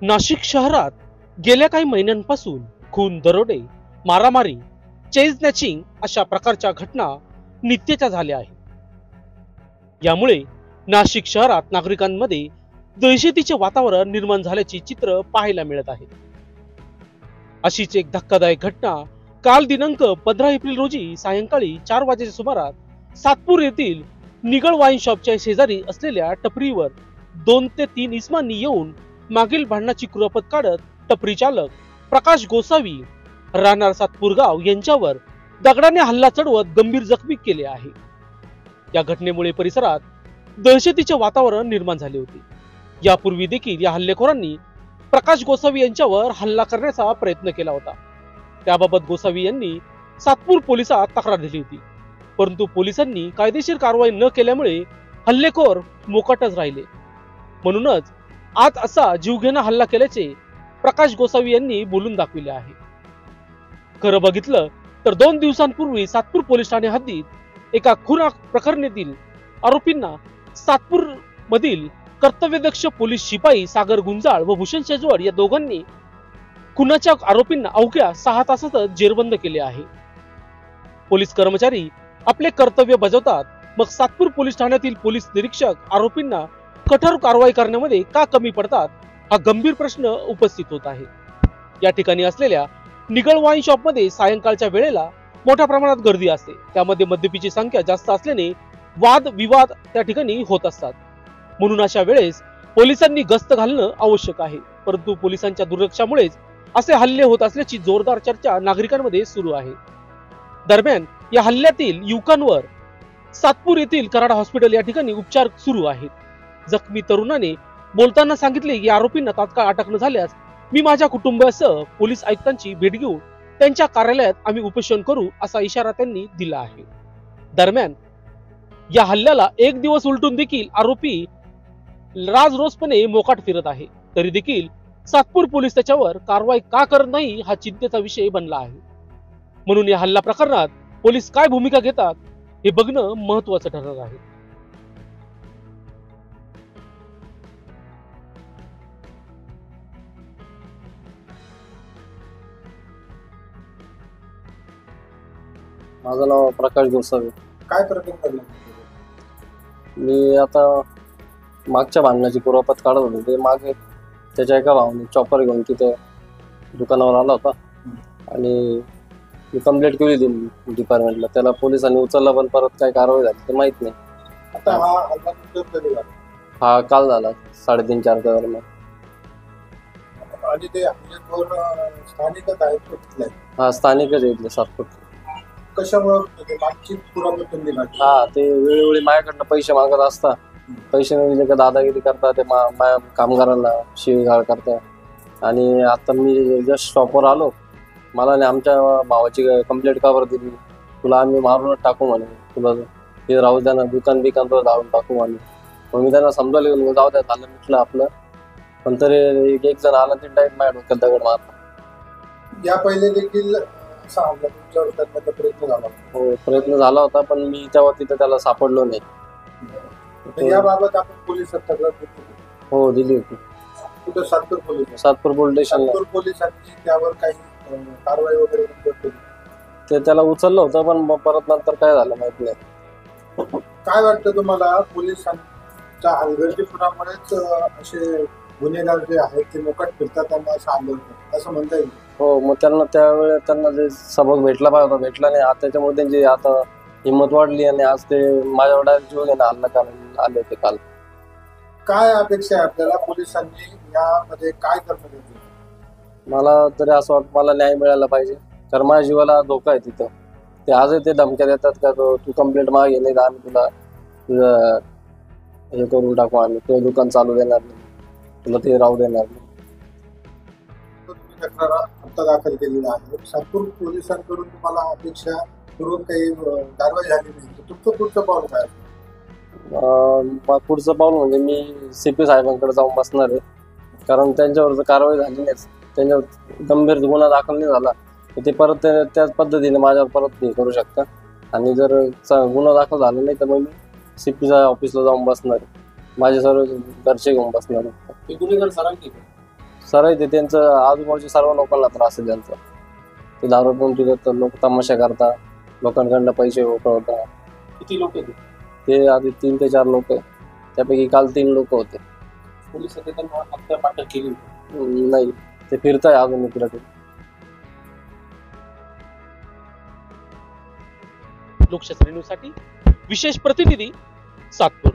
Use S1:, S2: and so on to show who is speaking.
S1: नाशिक शहरात गेल्या काही महिन्यांपासून खून, दरोडे, मारामारी, चेन स्नॅचिंग अशा प्रकारच्या घटना नित्याच्या झाल्या आहेत। यामुळे नाशिक शहरात नागरिकांमध्ये दहशतीचे वातावरण निर्माण झाल्याचे चित्र पाहायला मिळत आहे। अशीच एक धक्कादायक घटना काल दिनांक 15 एप्रिल रोजी सायंकाळी 4 वाजेच्या सुमारास सातपूर येथील निगळ वाईन शॉपच्या शेजारी असलेल्या टपरीवर 2 ते 3 इसमांनी येऊन मागील भांडणाची कुरापत काढत टपरी चालक प्रकाश गोसावी राहणार सातपूर गाव यांच्यावर दगडाने हल्ला चढवत गंभीर जखमी केले आहे। या घटनेमुळे परिसरात दहशतीचे वातावरण निर्माण झाले होते। यापूर्वी देखील या हल्लेखोरांनी प्रकाश गोसावी यांच्यावर हल्ला करण्याचा प्रयत्न केला होता। त्याबाबत गोसावी यांनी सातपूर पोलिसात तक्रार दिली होती, परंतु पोलिसांनी कायदेशीर कारवाई न केल्यामुळे हल्लेखोर मोकाटच राहिले। म्हणूनच आज असा जीवघेणा हल्ला केल्याचे प्रकाश गोसावी यांनी बोलून दाखविले आहे। खरं बघितलं तर 2 दिवसांपूर्वी सातपूर पोलीस ठाणे हद्दीत एका खून प्रकरणातील आरोपींना सातपूर मधील कर्तव्यदक्ष पोलीस शिपाई सागर गुंजाळ व भूषण शेजवळ या दोघांनी खुनाच्या आरोपींना अवघ्या 6 तासातच जेरबंद केले आहे। पोलीस कर्मचारी आपले कर्तव्य बजावतात, मग सातपूर पोलीस ठाण्यातील पोलीस निरीक्षक आरोपींना कठोर कारवाई करण्यामध्ये का कमी पडतात, हा गंभीर प्रश्न उपस्थित होत आहे। या ठिकाणी असलेल्या निगळ वाईन शॉप मध्ये सायंकाळच्या वेळेला मोठ्या प्रमाणात गर्दी असते। त्यामध्ये मद्यपीची संख्या जास्त असल्याने वाद विवाद त्या ठिकाणी होत असतात। म्हणून अशा वेळेस पोलिसांनी गस्त घालणं आवश्यक आहे, परंतु पोलिसांच्या दुर्लक्षामुळेच असे हल्ले होत असल्याची जोरदार चर्चा नागरिकांमध्ये सुरू आहे। दरम्यान या हल्ल्यातील युवकांवर सातपूर येथील कराड हॉस्पिटल या ठिकाणी उपचार सुरू आहेत। जखमी तरुणाने बोलताना सांगितले की आरोपींना तात्काळ अटक न झाल्यास मी माझ्या कुटुंबासह पोलीस आयुक्तांची भेट घेऊन त्यांच्या कार्यालयात आम्ही उपोषण करू असा इशारा त्यांनी दिला आहे। दरम्यान या हल्ल्याला एक दिवस उलटून देखील आरोपी राजरोसपणे मोकाट फिरत आहे, तरी देखील सातपूर पोलीस त्याच्यावर कारवाई का करत नाही हा चिंतेचा विषय बनला आहे। म्हणून या हल्ला प्रकरणात पोलीस काय भूमिका घेतात हे बघणं महत्त्वाचं ठरणार आहे।
S2: माझं नाव प्रकाश गोसावी।
S3: काय प्रकरण घडलं?
S2: मी आता मागच्या भांडणाची कुरापत काढत होतो, ते मागे त्याच्या एका भावाने चॉपर घेऊन तिथं दुकानावर आला होता आणि मी कंप्लेंट केली होती डिपार्टमेंटला। त्याला पोलिसांनी उचलला, पण परत काय कारवाई झाली ते माहित नाही।
S3: आता हा हल्ला कधी झाला?
S2: हा काल झाला 3:30-4 दरम्यान।
S3: आणि ते हल्लेखोर स्थानिकच आहेत कुठले?
S2: हा स्थानिकच इथले सातपूर।
S3: कशामुळे मागची कुरापत त्यांनी काढली?
S2: हा ते वेळोवेळी माझ्याकडनं पैसे मागत असता, पैसे नाही दिले का दादागिरी करता, ते कामगारांना शिवीगाळ करता। आणि आता मी जस्ट शॉपवर आलो, मला नाही आमच्या भावाची कंप्लेंट का बरं दिली, तुला आम्ही मारूनच टाकू म्हणे, तुला ते राहू द्या ना, दुकान बिकान जाऊन टाकू म्हणे। मग मी त्यांना समजावलं गेलो, जाऊ द्या झालं म्हटलं आपलं, पण तरी एक जण आला ते डायरेक्ट माझ्या डोक्यात दगड मारला।
S3: या पहिले देखील असा हल्ला तुमच्यावर करण्याचा प्रयत्न झाला?
S2: हो प्रयत्न झाला होता, पण मी तेव्हा तिथं त्याला सापडलो नाही।
S3: याबाबत आपण पोलिसात तक्रार दिली?
S2: हो दिली होती।
S3: कुठं? सातपूर पोलीस?
S2: सातपूर पोलीस स्टेशनला।
S3: सातपूर पोलिसांनी त्यावर काही कारवाई वगैरे केली?
S2: ते त्याला उचललं होतं, पण परत नंतर काय झालं माहित नाही।
S3: काय वाटतं तुम्हाला, पोलिसांच्या हलगर्जीपणामुळेच असे गुन्हेगार जे आहेत ते मोकाट फिरतात त्यांना असं हल्लं होतं असं म्हणता येईल?
S2: हो, मग त्यावेळेस त्यांना जे सबक भेटला पाहिजे होता, भेटला नाही। आता त्याच्यामुळे त्यांची आता हिंमत वाढली आणि आज ते माझ्यावर डायरेक्ट जीव घेणं हल्ला आले होते काल।
S3: काय अपेक्षा आहे आपल्याला, पोलिसांनी यामध्ये काय करणं गरजेचं?
S2: मला तरी असं वाटतं मला न्याय मिळाला पाहिजे, कारण माझ्या जीवाला धोका आहे तिथं। ते आजही ते धमक्या देतात का तू कंप्लेंट मागे नाही तर आम्ही तुझं हे करून टाकू, आम्ही ते दुकान चालू देणार नाही, तुला ते राहू देणार नाही।
S3: तुम्ही तक्रार आता दाखल केलेली आहे, सातपूर पोलिसांकडून तुम्हाला अपेक्षा पूर्वक काही कारवाई झाली नाही, तुमचं पुढचं पाऊल काय?
S2: पुढचं पाऊल म्हणजे मी CP साहेबांकडे जाऊन बसणार आहे, कारण त्यांच्यावर जर कारवाई झाली नाही, त्यांच्यावर गंभीर गुन्हा दाखल नाही झाला तर ते परत त्याच पद्धतीने माझ्यावर परत हे करू शकता। आणि जर गुन्हा दाखल झाला नाही तर मग मी CP ऑफिसला जाऊन बसणार आहे, माझे सर्व घरचे घेऊन बसणार आहे।
S3: गुन्हेगार सरांनी
S2: सर आहे ते त्यांचं आजूबाजूच्या सर्व लोकांना त्रास आहे त्यांचा. ते दारू पिऊन तिथं लोक तमाशा करता, लोकांकडनं पैसे उकळवता.
S4: किती लोक आहेत?
S2: ते आधी 3 ते 4 लोक आहे, त्यापैकी काल 3 लोक होते.
S4: पोलिसांनी त्यांना हत्या अटक केली होती.
S2: नाही, ते फिरताय अजून इकडे.
S1: लोकशास्त्री न्यूजसाठी विशेष प्रतिनिधी सातपूर.